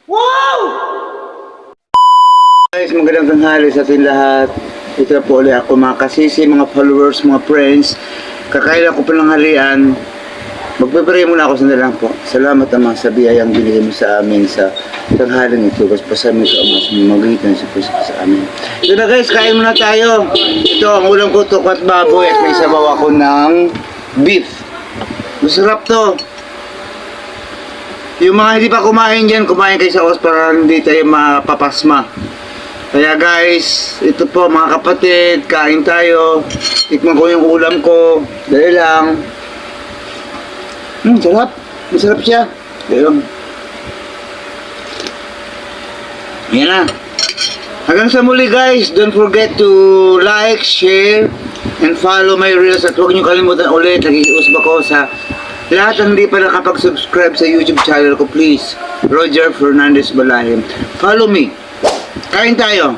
Wow! Guys, magandang tanghali sa ating lahat. Ito na po ulit ako mga kasisi, mga followers, mga friends. Kakaila ko pa ng halian. Magpipray muna ako sandalang po. Salamat naman sa biyayang binigay mo sa amin sa tanghaling ito. Kasi pasami ka mas magitan sa puso sa amin. Ito na guys, kain muna tayo. Ito ang ulam ko, tukat baboy at may sabaw ako ng beef. Masarap to. Yung mga hindi pa kumain dyan, kumain kayo sa os para hindi tayo mapapasma. Kaya guys, ito po mga kapatid, kain tayo. Tikman ko yung ulam ko. Dali lang. Sarap. Masarap siya. Dali lang. Yan na. Hanggang sa muli guys, don't forget to like, share, and follow my reels. At huwag niyo kalimutan ulit, nag-iusba ko sa lahat ang hindi pa nakapag-subscribe sa YouTube channel ko, please. Roger Fernandez Balahim. Follow me. Kain tayo.